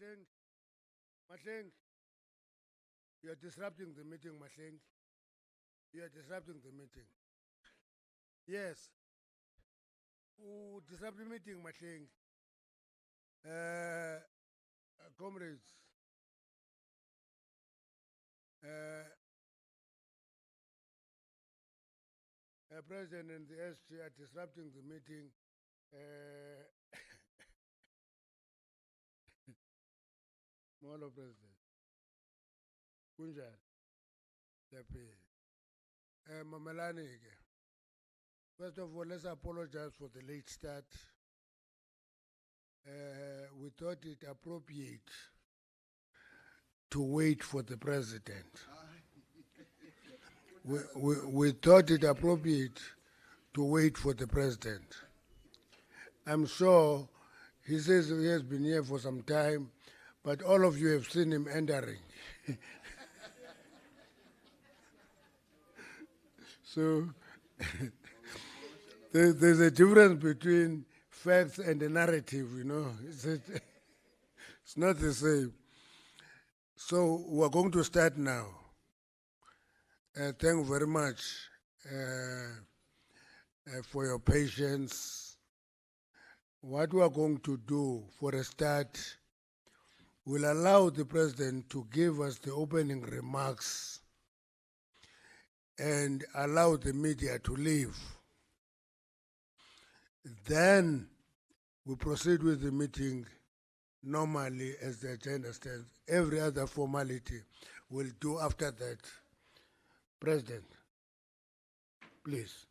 Mahleng, you are disrupting the meeting, Mahleng. You are disrupting the meeting. Yes. Disrupt the meeting, Mahleng. Comrades. President and the SG are disrupting the meeting. Molo President. Kunjani? Mamelani. First of all, let's apologize for the late start. We thought it appropriate to wait for the President. We thought it appropriate to wait for the President. I'm sure he says he has been here for some time, but all of you have seen him entering. So there's a difference between facts and the narrative, you know. It's not the same. So we're going to start now. Thank you very much for your patience. What we are going to do for a start, we'll allow the President to give us the opening remarks and allow the media to leave. Then we proceed with the meeting normally as the agenda stands. Every other formality we'll do after that. President, please.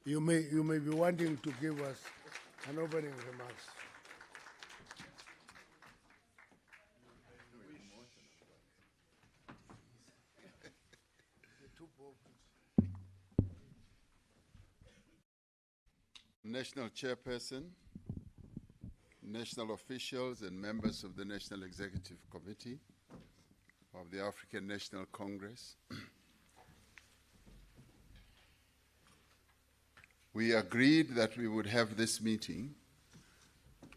You may be wanting to give us an opening remarks. National Chairperson, national officials and members of the National Executive Committee of the African National Congress. We agreed that we would have this meeting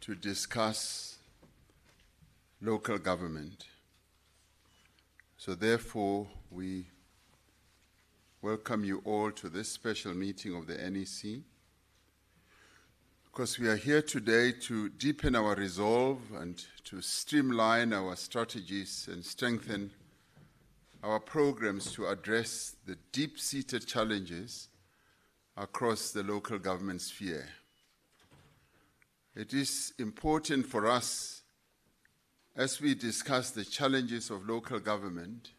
to discuss local government. So therefore, we welcome you all to this special meeting of the NEC, because we are here today to deepen our resolve and to streamline our strategies and strengthen our programs to address the deep-seated challenges across the local government sphere. It is important for us, as we discuss the challenges of local government,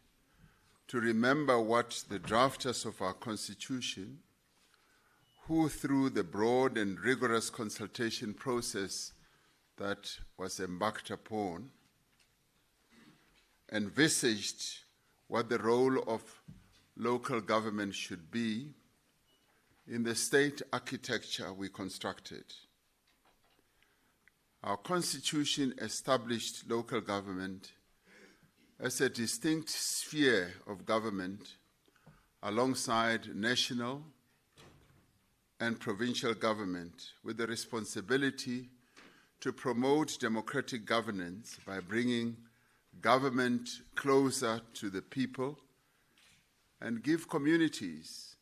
to remember what the drafters of our Constitution, who through the broad and rigorous consultation process that was embarked upon, envisaged what the role of local government should be in the state architecture we constructed. Our Constitution established local government as a distinct sphere of government alongside national and provincial government, with the responsibility to promote democratic governance by bringing government closer to the people and give communities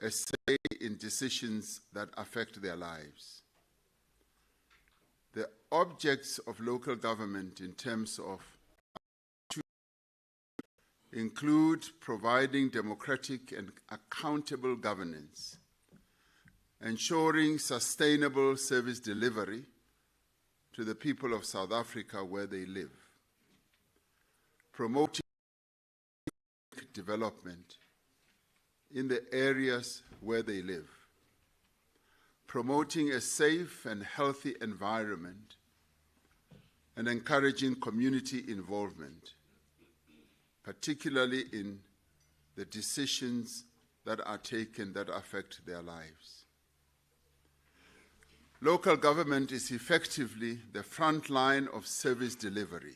a say in decisions that affect their lives. The objects of local government in terms of include providing democratic and accountable governance, ensuring sustainable service delivery to the people of South Africa where they live, promoting development in the areas where they live, promoting a safe and healthy environment, and encouraging community involvement, particularly in the decisions that are taken that affect their lives. Local government is effectively the front line of service delivery.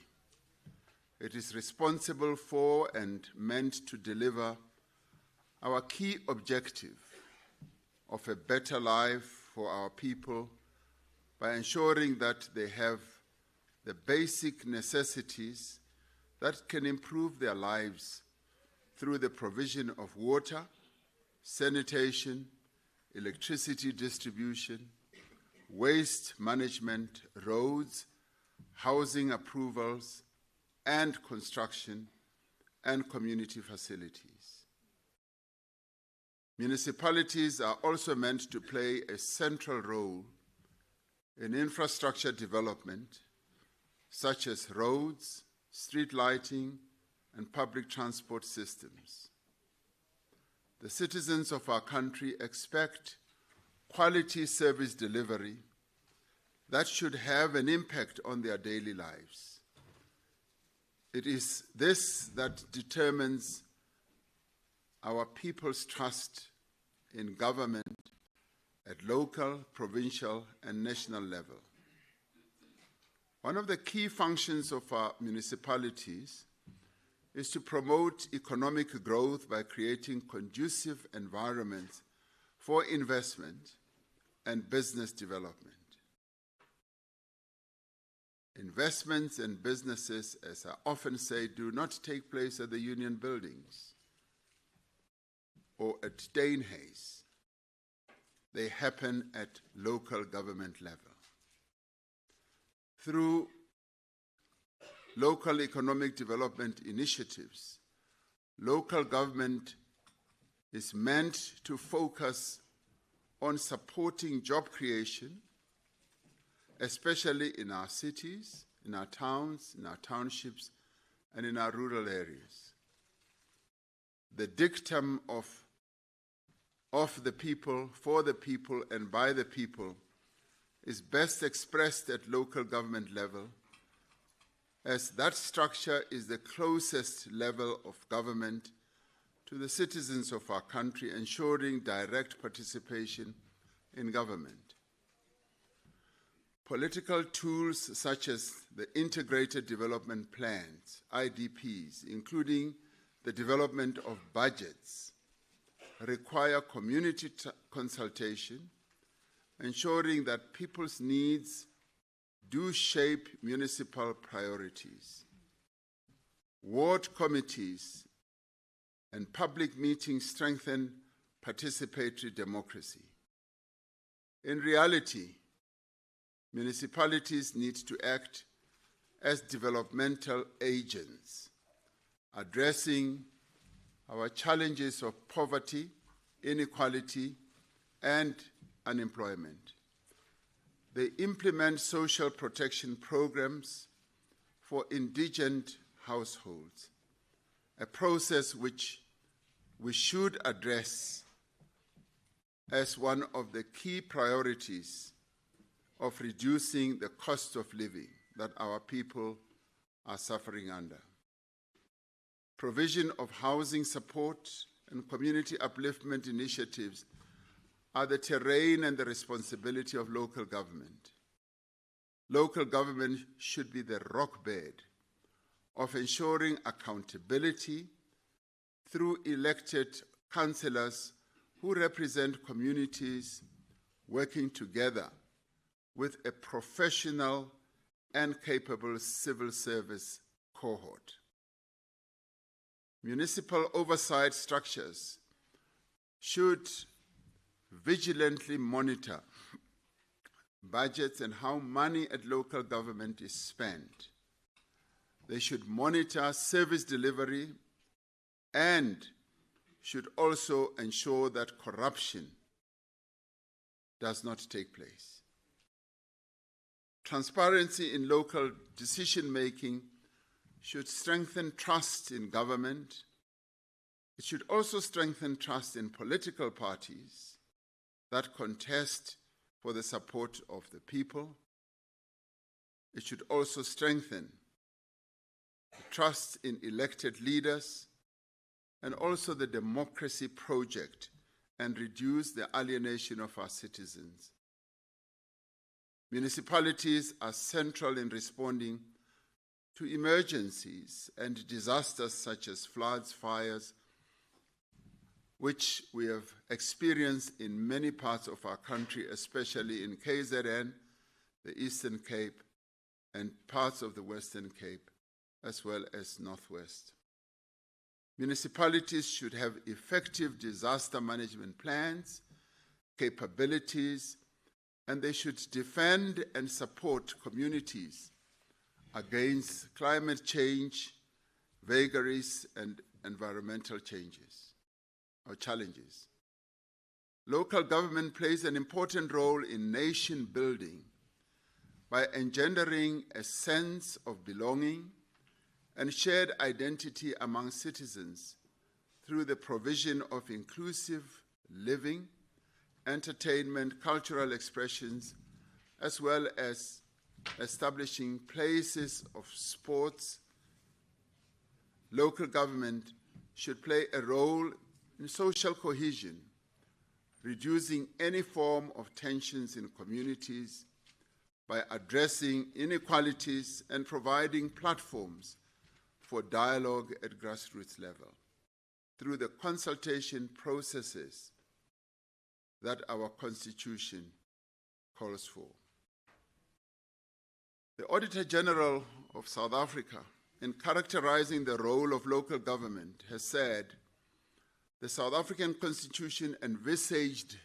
It is responsible for and meant to deliver our key objective of a better life for our people by ensuring that they have the basic necessities that can improve their lives through the provision of water, sanitation, electricity distribution, waste management, roads, housing approvals, and construction, and community facilities. Municipalities are also meant to play a central role in infrastructure development, such as roads, street lighting, and public transport systems. The citizens of our country expect quality service delivery that should have an impact on their daily lives. It is this that determines our people's trust in government at local, provincial, and national level. One of the key functions of our municipalities is to promote economic growth by creating conducive environments for investment and business development. Investments and businesses, as I often say, do not take place at the union buildings or at Steenhuis. They happen at local government level. Through local economic development initiatives, local government is meant to focus on supporting job creation, especially in our cities, in our towns, in our townships, and in our rural areas. The dictum of the people, for the people, and by the people is best expressed at local government level, as that structure is the closest level of government to the citizens of our country, ensuring direct participation in government. Political tools such as the Integrated Development Plans, IDPs, including the development of budgets, require community consultation, ensuring that people's needs do shape municipal priorities. Ward committees and public meetings strengthen participatory democracy. In reality, municipalities need to act as developmental agents, addressing our challenges of poverty, inequality, and unemployment. They implement social protection programs for indigent households, a process which we should address as one of the key priorities of reducing the cost of living that our people are suffering under. Provision of housing support and community upliftment initiatives are the terrain and the responsibility of local government. Local government should be the rock bed of ensuring accountability through elected councillors who represent communities working together with a professional and capable civil service cohort. Municipal oversight structures should vigilantly monitor budgets and how money at local government is spent. They should monitor service delivery and should also ensure that corruption does not take place. Transparency in local decision-making should strengthen trust in government. It should also strengthen trust in political parties that contest for the support of the people. It should also strengthen trust in elected leaders and also the democracy project and reduce the alienation of our citizens. Municipalities are central in responding to emergencies and disasters such as floods, fires, which we have experienced in many parts of our country, especially in KZN, the Eastern Cape, and parts of the Western Cape, as well as Northwest. Municipalities should have effective disaster management plans, capabilities, and they should defend and support communities against climate change, vagaries, and environmental changes or challenges. Local government plays an important role in nation building by engendering a sense of belonging and shared identity among citizens through the provision of inclusive living, entertainment, cultural expressions, as well as establishing places of sports. Local government should play a role in social cohesion, reducing any form of tensions in communities by addressing inequalities and providing platforms for dialogue at grassroots level through the consultation processes that our Constitution calls for. The Auditor General of South Africa, in characterizing the role of local government, has said the South African Constitution envisaged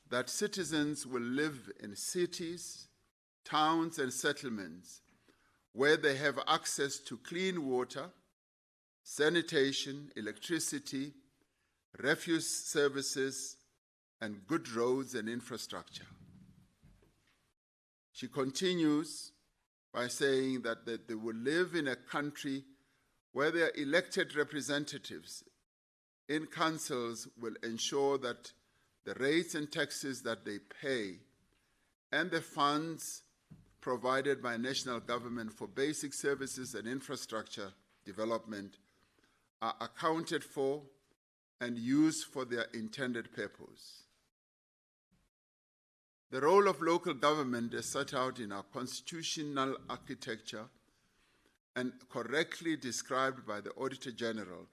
that citizens will live in cities, towns, and settlements where they have access to clean water, sanitation, electricity, refuse services, and good roads and infrastructure. She continues by saying that they will live in a country where their elected representatives in councils will ensure that the rates and taxes that they pay and the funds provided by national government for basic services and infrastructure development are accounted for and used for their intended purpose. The role of local government is set out in our constitutional architecture and correctly described by the Auditor General,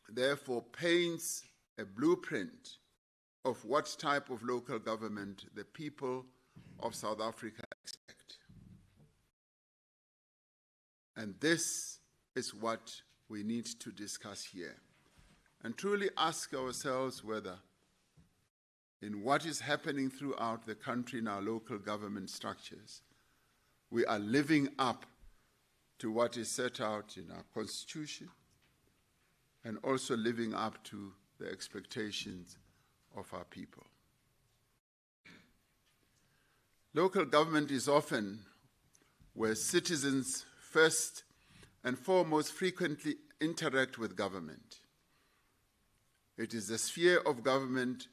therefore paints a blueprint of what type of local government the people of South Africa expect. And this is what we need to discuss here and truly ask ourselves whether in what is happening throughout the country in our local government structures, we are living up to what is set out in our Constitution and also living up to the expectations of our people. Local government is often where citizens first and foremost frequently interact with government. It is the sphere of government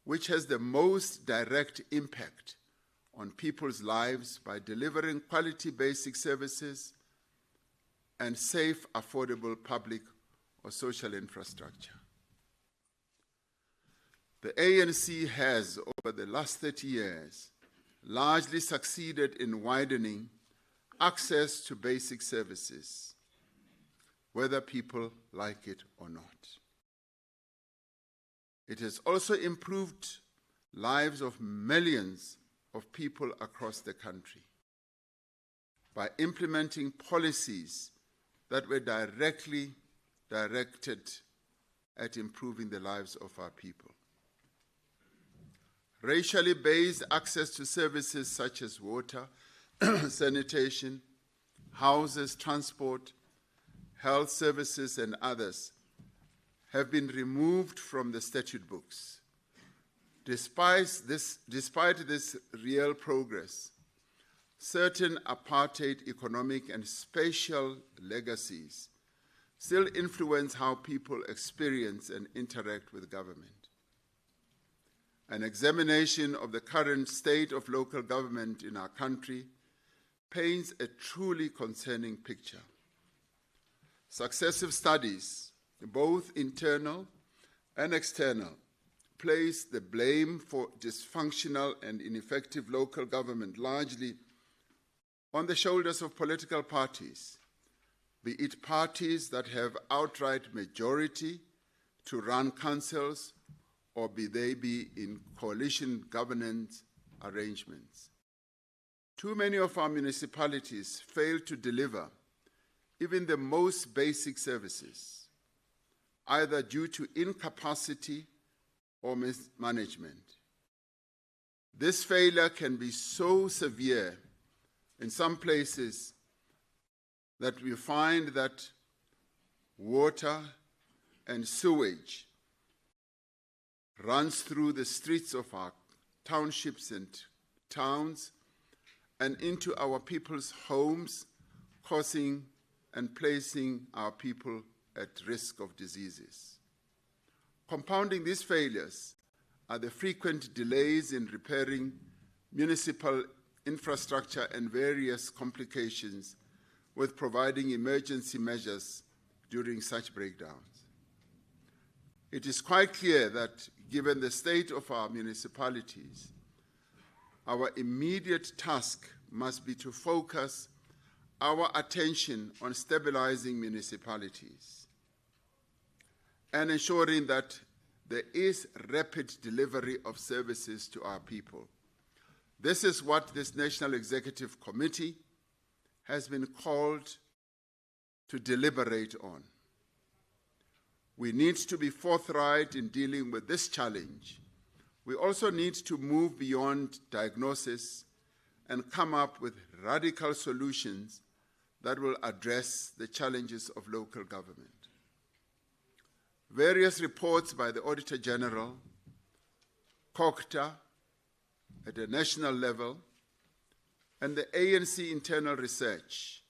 which has the most direct impact on people's lives by delivering quality basic services and safe, affordable public or social infrastructure. The ANC has, over the last 30 years, largely succeeded in widening access to basic services, whether people like it or not. It has also improved lives of millions of people across the country by implementing policies that were directly directed at improving the lives of our people. Racially based access to services such as water, sanitation, houses, transport, health services, and others have been removed from the statute books. Despite this real progress, certain apartheid economic and spatial legacies still influence how people experience and interact with government. An examination of the current state of local government in our country paints a truly concerning picture. Successive studies, both internal and external, place the blame for dysfunctional and ineffective local government largely on the shoulders of political parties, be it parties that have outright majority to run councils or be they in coalition governance arrangements. Too many of our municipalities fail to deliver even the most basic services, either due to incapacity or mismanagement. This failure can be so severe in some places that we find that water and sewage runs through the streets of our townships and towns and into our people's homes, causing and placing our people at risk of diseases. Compounding these failures are the frequent delays in repairing municipal infrastructure and various complications with providing emergency measures during such breakdowns. It is quite clear that, given the state of our municipalities, our immediate task must be to focus our attention on stabilizing municipalities and ensuring that there is rapid delivery of services to our people. This is what this National Executive Committee has been called to deliberate on. We need to be forthright in dealing with this challenge. We also need to move beyond diagnosis and come up with radical solutions that will address the challenges of local government. Various reports by the Auditor General, COCTA at a national level, and the ANC internal research,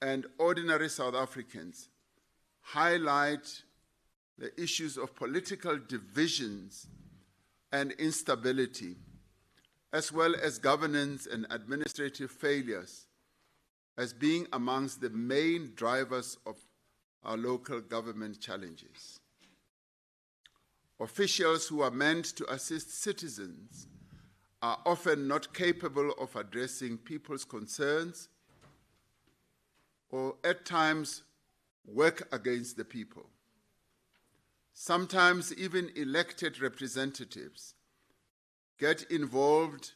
and ordinary South Africans highlight the issues of political divisions and instability, as well as governance and administrative failures, as being amongst the main drivers of our local government challenges. Officials who are meant to assist citizens are often not capable of addressing people's concerns, or at times work against the people. Sometimes even elected representatives get involved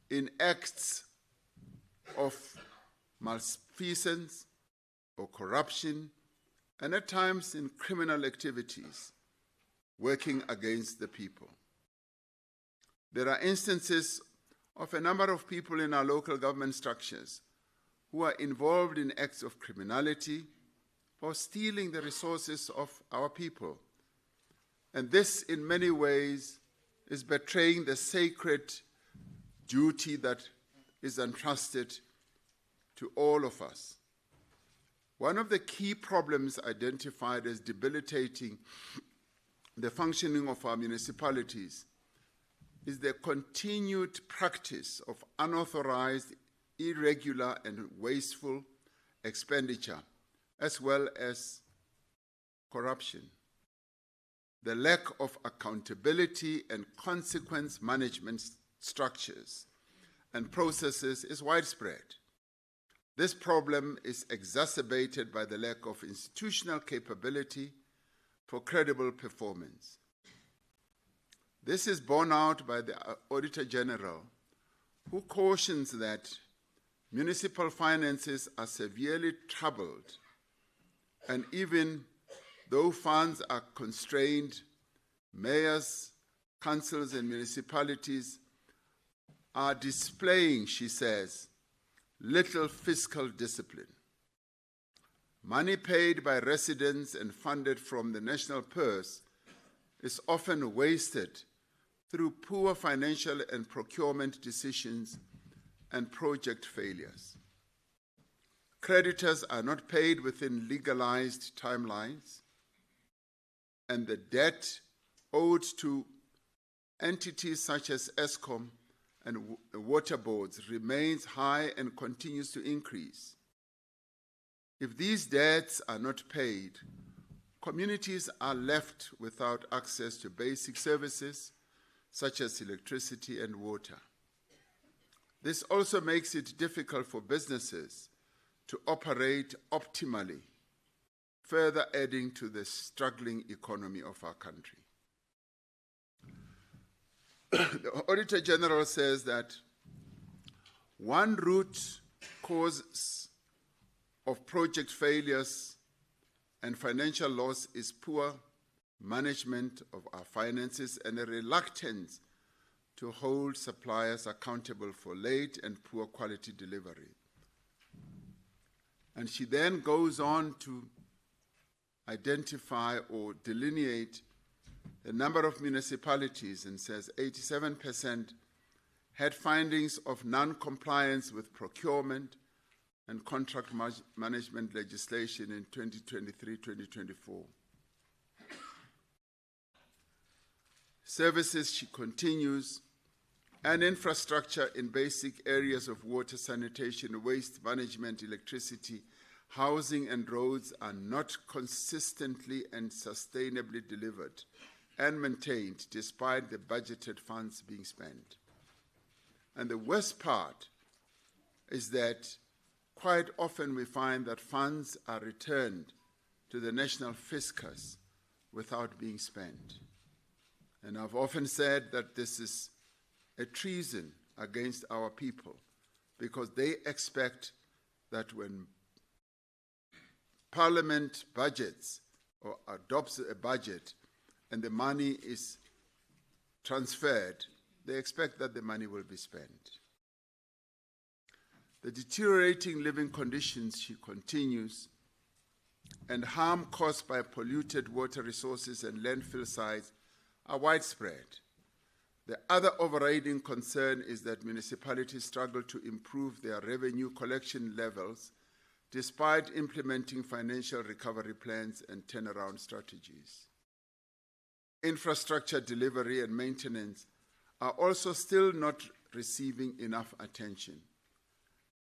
in acts of malfeasance or corruption, and at times in criminal activities working against the people. There are instances of a number of people in our local government structures who are involved in acts of criminality or stealing the resources of our people. And this, in many ways, is betraying the sacred duty that is entrusted to all of us. One of the key problems identified as debilitating the functioning of our municipalities is the continued practice of unauthorized, irregular, and wasteful expenditure, as well as corruption. The lack of accountability and consequence management structures and processes is widespread. This problem is exacerbated by the lack of institutional capability for credible performance. This is borne out by the Auditor General, who cautions that municipal finances are severely troubled, and even though funds are constrained, mayors, councils, and municipalities are displaying, she says, little fiscal discipline. Money paid by residents and funded from the national purse is often wasted through poor financial and procurement decisions and project failures. Creditors are not paid within legalized timelines, and the debt owed to entities such as ESCOM and the water boards remains high and continues to increase. If these debts are not paid, communities are left without access to basic services such as electricity and water. This also makes it difficult for businesses to operate optimally, further adding to the struggling economy of our country. The Auditor General says that One root cause of project failures and financial loss is poor management of our finances and a reluctance to hold suppliers accountable for late and poor quality delivery. And she then goes on to identify or delineate the number of municipalities and says 87% had findings of non-compliance with procurement and contract management legislation in 2023-2024. Services, she continues, and infrastructure in basic areas of water, sanitation, waste management, electricity, housing, and roads are not consistently and sustainably delivered and maintained despite the budgeted funds being spent. And the worst part is that quite often we find that funds are returned to the national fiscus without being spent. And I've often said that this is a treason against our people because they expect that when Parliament budgets or adopts a budget and the money is transferred, they expect that the money will be spent. The deteriorating living conditions, she continues, and harm caused by polluted water resources and landfill sites are widespread. The other overriding concern is that municipalities struggle to improve their revenue collection levels despite implementing financial recovery plans and turnaround strategies. Infrastructure delivery and maintenance are also still not receiving enough attention.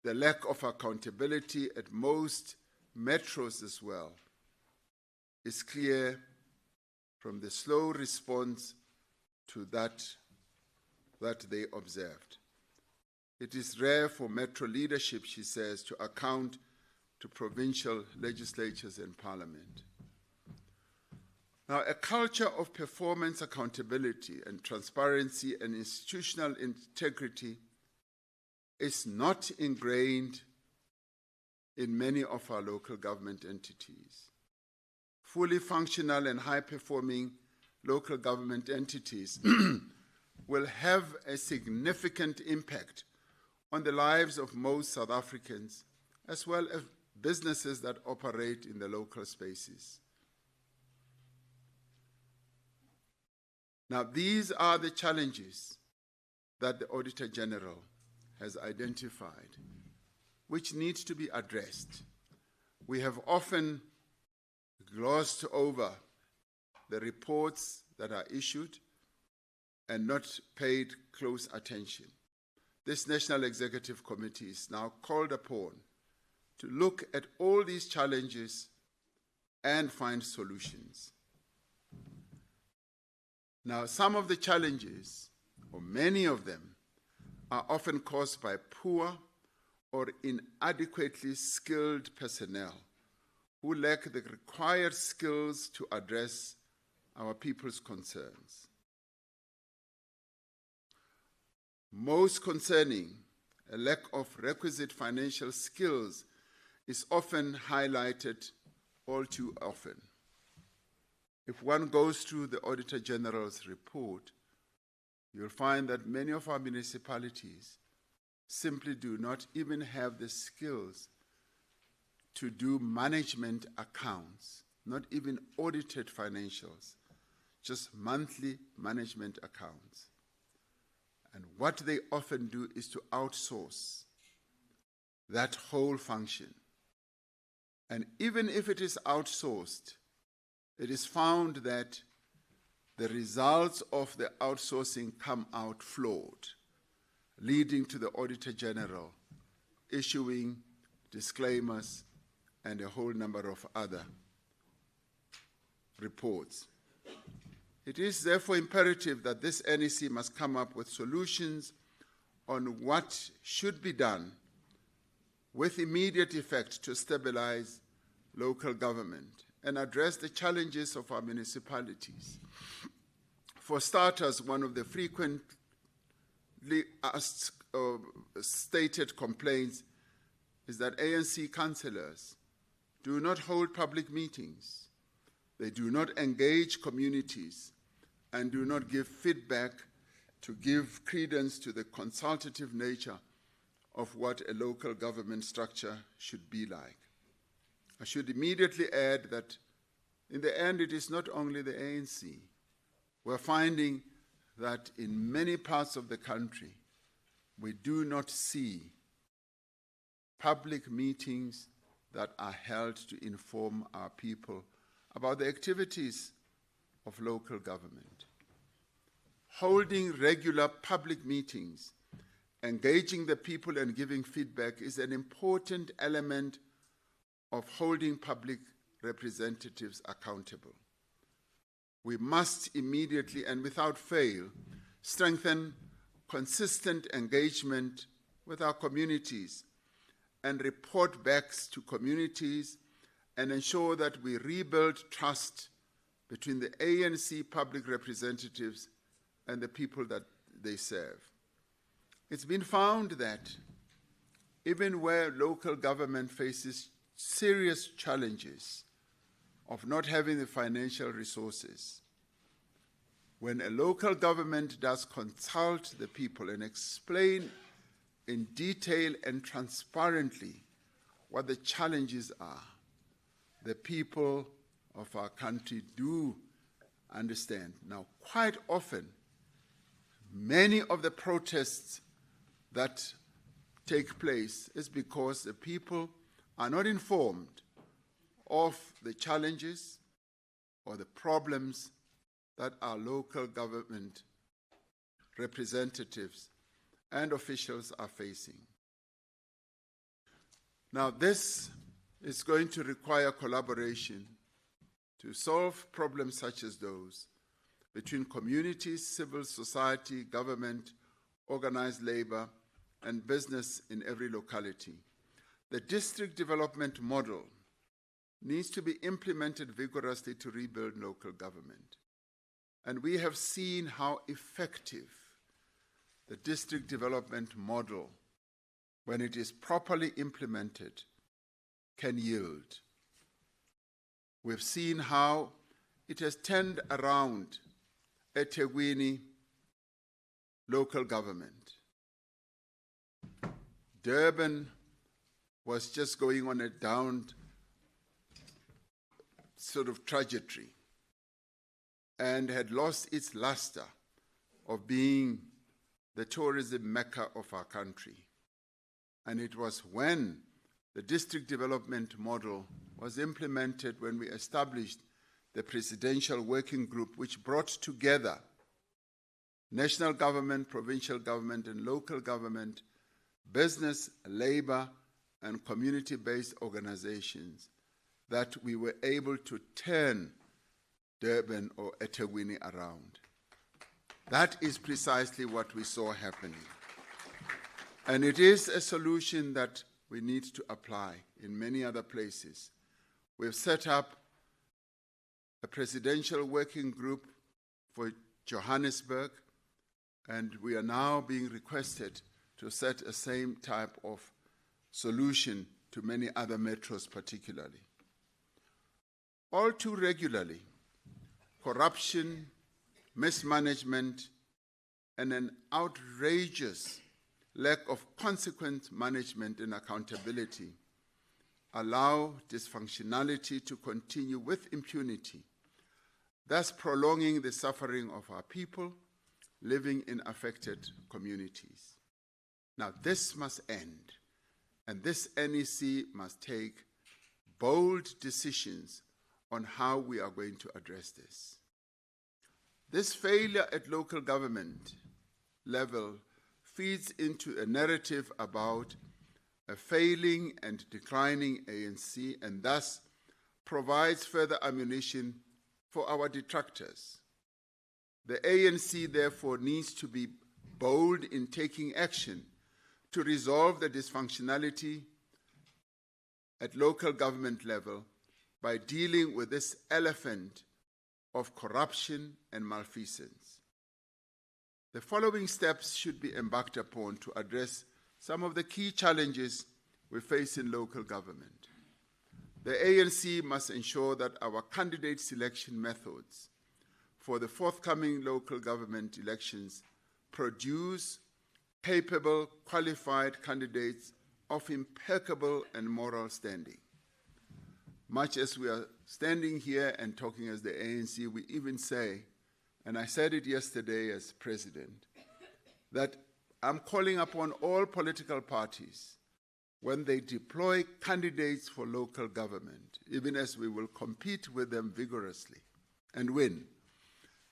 The lack of accountability at most metros as well is clear from the slow response to that they observed. It is rare for metro leadership, she says, to account to provincial legislatures and parliament. Now, a culture of performance accountability and transparency and institutional integrity is not ingrained in many of our local government entities. Fully functional and high-performing local government entities will have a significant impact on the lives of most South Africans, as well as businesses that operate in the local spaces. Now, these are the challenges that the Auditor General has identified, which need to be addressed. We have often glossed over the reports that are issued and not paid close attention. This National Executive Committee is now called upon to look at all these challenges and find solutions. Now, some of the challenges, or many of them, are often caused by poor or inadequately skilled personnel who lack the required skills to address our people's concerns. Most concerning, a lack of requisite financial skills is often highlighted all too often. If one goes through the Auditor General's report, you'll find that many of our municipalities simply do not even have the skills to do management accounts, not even audited financials, just monthly management accounts. And what they often do is to outsource that whole function. And even if it is outsourced, it is found that the results of the outsourcing come out flawed, leading to the Auditor General issuing disclaimers and a whole number of other reports. It is therefore imperative that this NEC must come up with solutions on what should be done with immediate effect to stabilize local government and address the challenges of our municipalities. For starters, one of the frequently asked stated complaints is that ANC councillors do not hold public meetings, they do not engage communities, and do not give feedback to give credence to the consultative nature of what a local government structure should be like. I should immediately add that in the end, it is not only the ANC. We're finding that in many parts of the country, we do not see public meetings that are held to inform our people about the activities of local government. Holding regular public meetings, engaging the people and giving feedback is an important element of holding public representatives accountable. We must immediately and without fail strengthen consistent engagement with our communities and report backs to communities and ensure that we rebuild trust between the ANC public representatives and the people that they serve. It's been found that even where local government faces serious challenges of not having the financial resources, when a local government does consult the people and explain in detail and transparently what the challenges are, the people of our country do understand. Now, quite often, many of the protests that take place is because the people are not informed of the challenges or the problems that our local government representatives and officials are facing. Now, this is going to require collaboration to solve problems such as those between communities, civil society, government, organized labor, and business in every locality. The district development model needs to be implemented vigorously to rebuild local government. And we have seen how effective the district development model, when it is properly implemented, can yield. We've seen how it has turned around eThekwini local government. Durban was just going on a down sort of trajectory and had lost its luster of being the tourism mecca of our country. And it was when the district development model was implemented, when we established the presidential working group, which brought together national government, provincial government, and local government, business, labor, and community-based organizations, that we were able to turn Durban or eThekwini around. That is precisely what we saw happening. And it is a solution that we need to apply in many other places. We've set up a presidential working group for Johannesburg, and we are now being requested to set a same type of solution to many other metros particularly. All too regularly, corruption, mismanagement, and an outrageous lack of consequent management and accountability allow dysfunctionality to continue with impunity, thus prolonging the suffering of our people living in affected communities. Now, this must end, and this NEC must take bold decisions on how we are going to address this. This failure at local government level feeds into a narrative about a failing and declining ANC, and thus provides further ammunition for our detractors. The ANC, therefore, needs to be bold in taking action to resolve the dysfunctionality at local government level by dealing with this elephant of corruption and malfeasance. The following steps should be embarked upon to address some of the key challenges we face in local government. The ANC must ensure that our candidate selection methods for the forthcoming local government elections produce capable, qualified candidates of impeccable and moral standing. Much as we are standing here and talking as the ANC, we even say, and I said it yesterday as president, that I'm calling upon all political parties when they deploy candidates for local government, even as we will compete with them vigorously and win,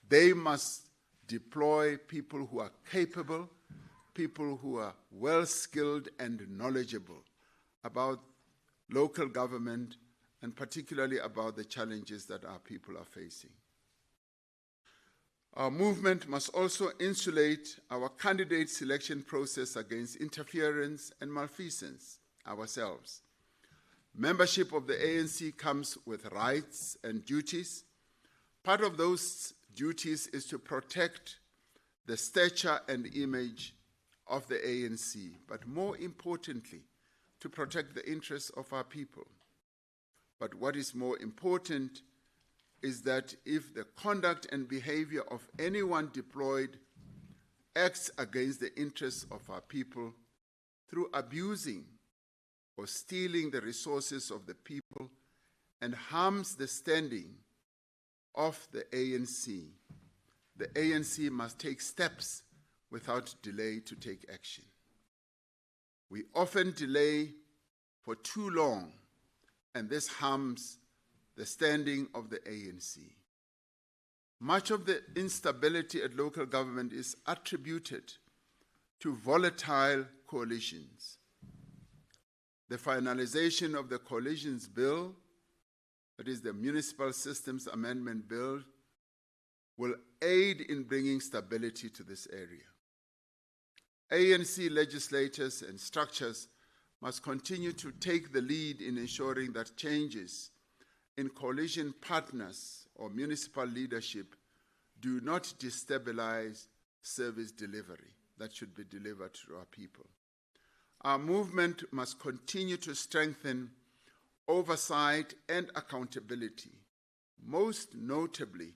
they must deploy people who are capable, people who are well-skilled and knowledgeable about local government and particularly about the challenges that our people are facing. Our movement must also insulate our candidate selection process against interference and malfeasance ourselves. Membership of the ANC comes with rights and duties. Part of those duties is to protect the stature and image of the ANC, but more importantly, to protect the interests of our people. But what is more important is that if the conduct and behavior of anyone deployed acts against the interests of our people through abusing or stealing the resources of the people and harms the standing of the ANC must take steps without delay to take action. We often delay for too long, and this harms the standing of the ANC. Much of the instability at local government is attributed to volatile coalitions. The finalization of the coalitions bill, that is the Municipal Systems Amendment Bill, will aid in bringing stability to this area. ANC legislators and structures must continue to take the lead in ensuring that changes in coalition partners or municipal leadership do not destabilize service delivery that should be delivered to our people. Our movement must continue to strengthen oversight and accountability, most notably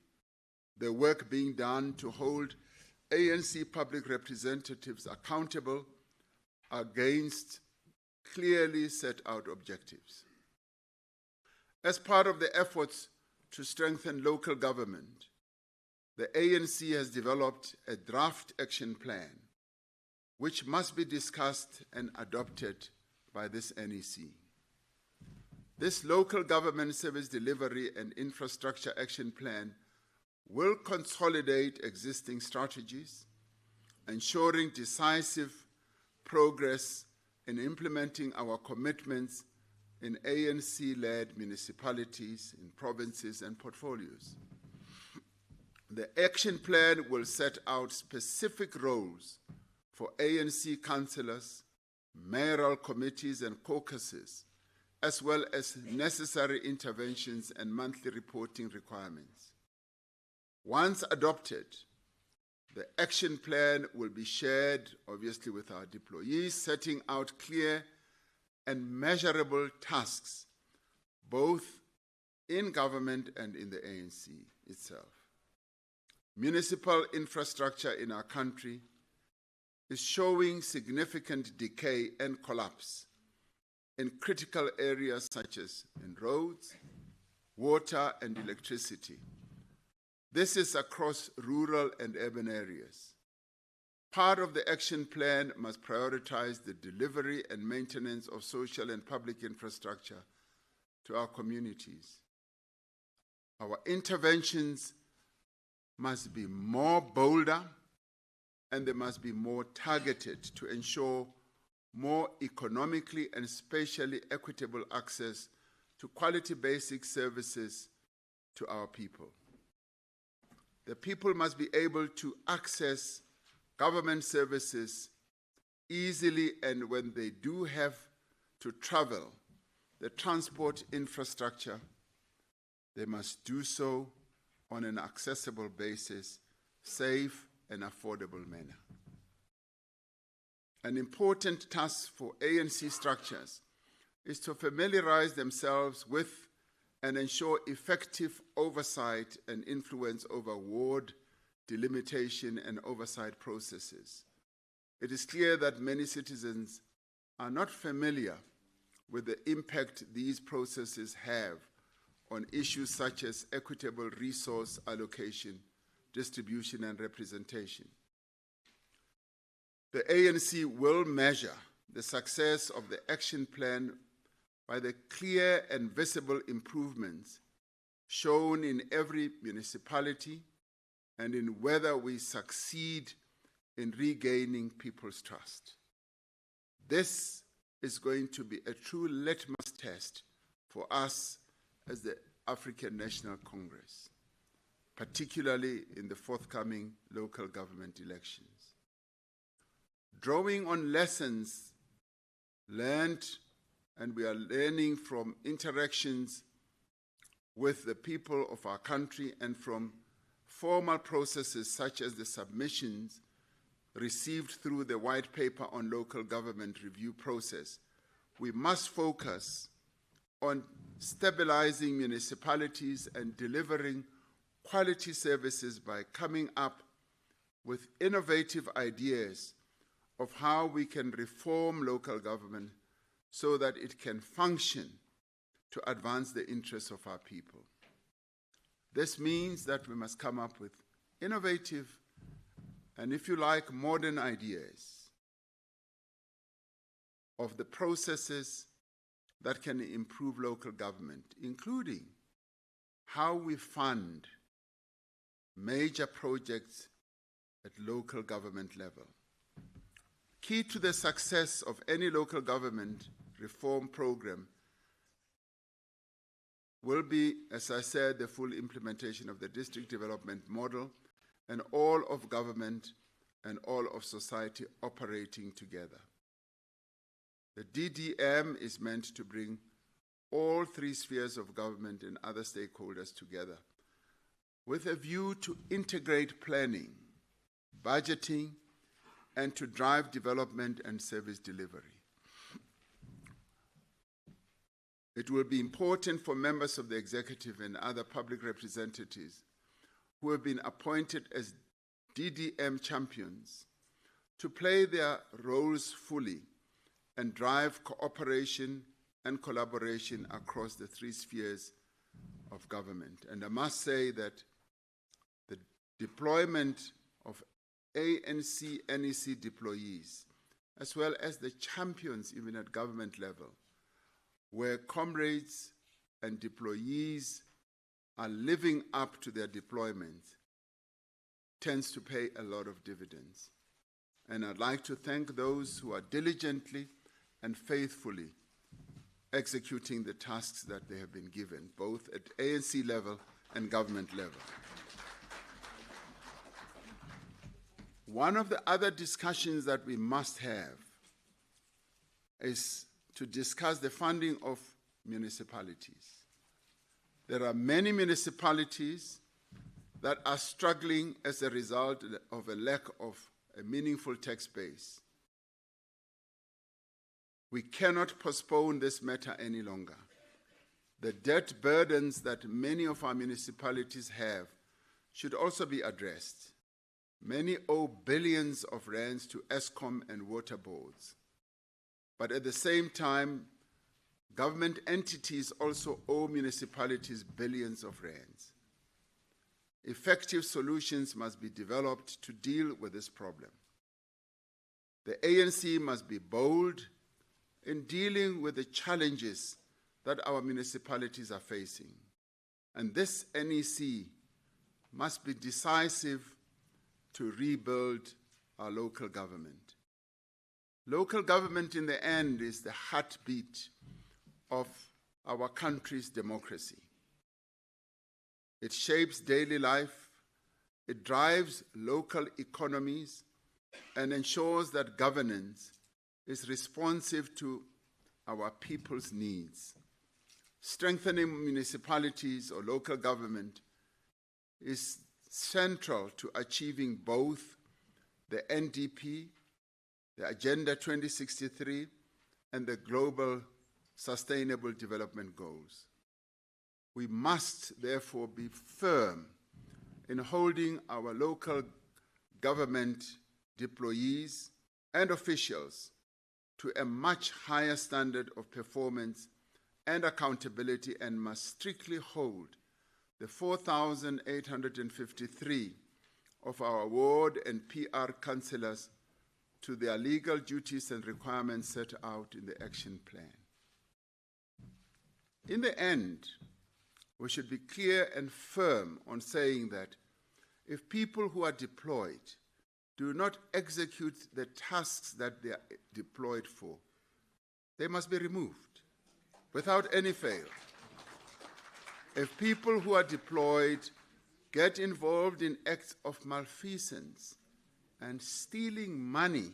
the work being done to hold ANC public representatives accountable against clearly set out objectives. As part of the efforts to strengthen local government, the ANC has developed a draft action plan which must be discussed and adopted by this NEC. This local government service delivery and infrastructure action plan will consolidate existing strategies, ensuring decisive progress in implementing our commitments in ANC-led municipalities, in provinces and portfolios. The action plan will set out specific roles for ANC councillors, mayoral committees and caucuses, as well as necessary interventions and monthly reporting requirements. Once adopted, the action plan will be shared, obviously, with our deployees, setting out clear and measurable tasks, both in government and in the ANC itself. Municipal infrastructure in our country is showing significant decay and collapse in critical areas such as in roads, water, and electricity. This is across rural and urban areas. Part of the action plan must prioritize the delivery and maintenance of social and public infrastructure to our communities. Our interventions must be more bolder and they must be more targeted to ensure more economically and spatially equitable access to quality basic services to our people. The people must be able to access government services easily, and when they do have to travel, the transport infrastructure, they must do so on an accessible basis, safe and affordable manner. An important task for ANC structures is to familiarize themselves with and ensure effective oversight and influence over ward delimitation and oversight processes. It is clear that many citizens are not familiar with the impact these processes have on issues such as equitable resource allocation, distribution, and representation. The ANC will measure the success of the action plan by the clear and visible improvements shown in every municipality and in whether we succeed in regaining people's trust. This is going to be a true litmus test for us as the African National Congress, particularly in the forthcoming local government elections. Drawing on lessons learned, and we are learning from interactions with the people of our country and from formal processes such as the submissions received through the white paper on local government review process, we must focus on stabilizing municipalities and delivering quality services by coming up with innovative ideas of how we can reform local government so that it can function to advance the interests of our people. This means that we must come up with innovative and, if you like, modern ideas of the processes that can improve local government, including how we fund major projects at local government level. Key to the success of any local government reform program will be, as I said, the full implementation of the district development model and all of government and all of society operating together. The DDM is meant to bring all three spheres of government and other stakeholders together with a view to integrate planning, budgeting, and to drive development and service delivery. It will be important for members of the executive and other public representatives who have been appointed as DDM champions to play their roles fully and drive cooperation and collaboration across the three spheres of government. And I must say that the deployment of ANC, NEC deployees, as well as the champions even at government level, where comrades and deployees are living up to their deployment, tends to pay a lot of dividends. And I'd like to thank those who are diligently and faithfully executing the tasks that they have been given, both at ANC level and government level. One of the other discussions that we must have is to discuss the funding of municipalities. There are many municipalities that are struggling as a result of a lack of a meaningful tax base. We cannot postpone this matter any longer. The debt burdens that many of our municipalities have should also be addressed. Many owe billions of rands to Eskom and water boards. But at the same time, government entities also owe municipalities billions of rands. Effective solutions must be developed to deal with this problem. The ANC must be bold in dealing with the challenges that our municipalities are facing. And this NEC must be decisive to rebuild our local government. Local government, in the end, is the heartbeat of our country's democracy. It shapes daily life, it drives local economies, and ensures that governance is responsive to our people's needs. Strengthening municipalities or local government is central to achieving both the NDP, the Agenda 2063, and the Global Sustainable Development Goals. We must therefore be firm in holding our local government deployees and officials to a much higher standard of performance and accountability, and must strictly hold the 4,853 of our ward and PR councillors to their legal duties and requirements set out in the action plan. In the end, we should be clear and firm on saying that if people who are deployed do not execute the tasks that they are deployed for, they must be removed without any fail. If people who are deployed get involved in acts of malfeasance and stealing money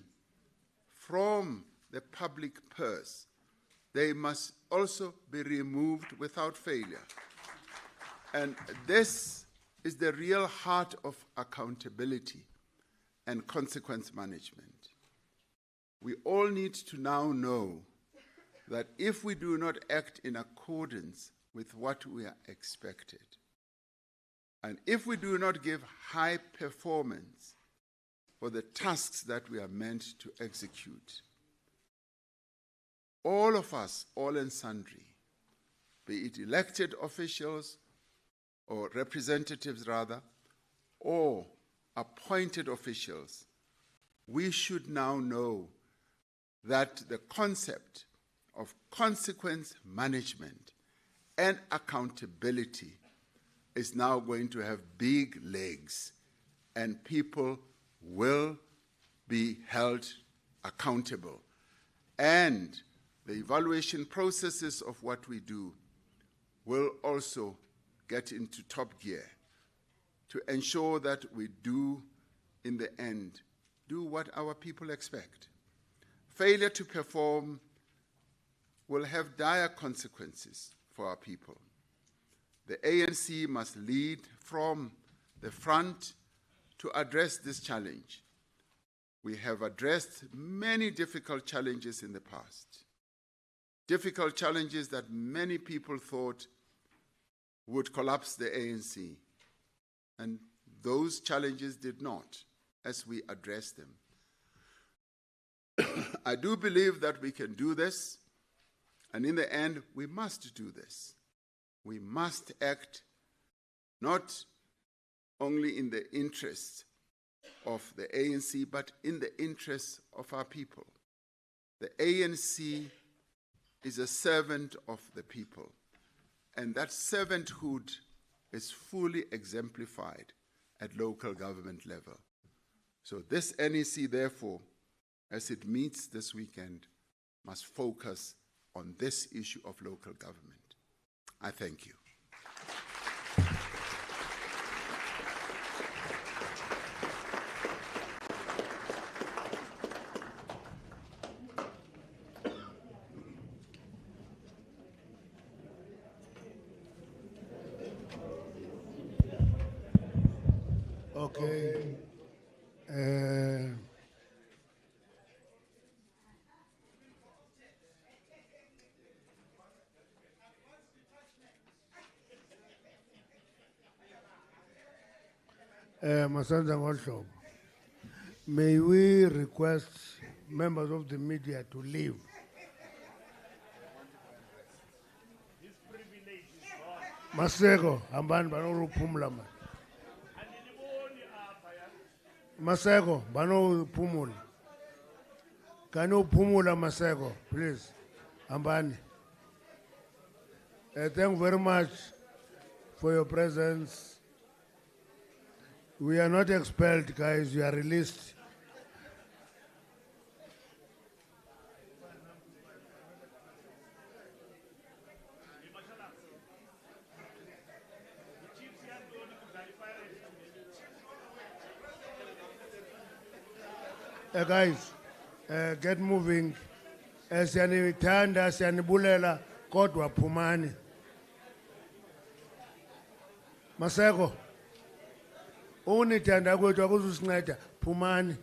from the public purse, they must also be removed without failure. And this is the real heart of accountability and consequence management. We all need to now know that if we do not act in accordance with what we are expected, and if we do not give high performance for the tasks that we are meant to execute, all of us, all and sundry, be it elected officials or representatives rather, or appointed officials, we should now know that the concept of consequence management and accountability is now going to have big legs, and people will be held accountable. And the evaluation processes of what we do will also get into top gear to ensure that we do, in the end, do what our people expect. Failure to perform will have dire consequences for our people. The ANC must lead from the front to address this challenge. We have addressed many difficult challenges in the past, difficult challenges that many people thought would collapse the ANC. And those challenges did not, as we addressed them. I do believe that we can do this, and in the end, we must do this. We must act not only in the interests of the ANC, but in the interests of our people. The ANC is a servant of the people, and that servanthood is fully exemplified at local government level. So this NEC, therefore, as it meets this weekend, must focus on this issue of local government. I thank you. Okay. Masanza Ngolshobo, may we request members of the media to leave? Masego, ambani bano pumula man. Masego, bano pumula. Can you pumula Masego, please? Ambani. Thank you very much for your presence. We are not expelled, guys. We are released. Guys, get moving. Siyanithanda, siyanibulela, kodwa phumani. Maseko. Unithanda kwethu akuzusinceda phumani.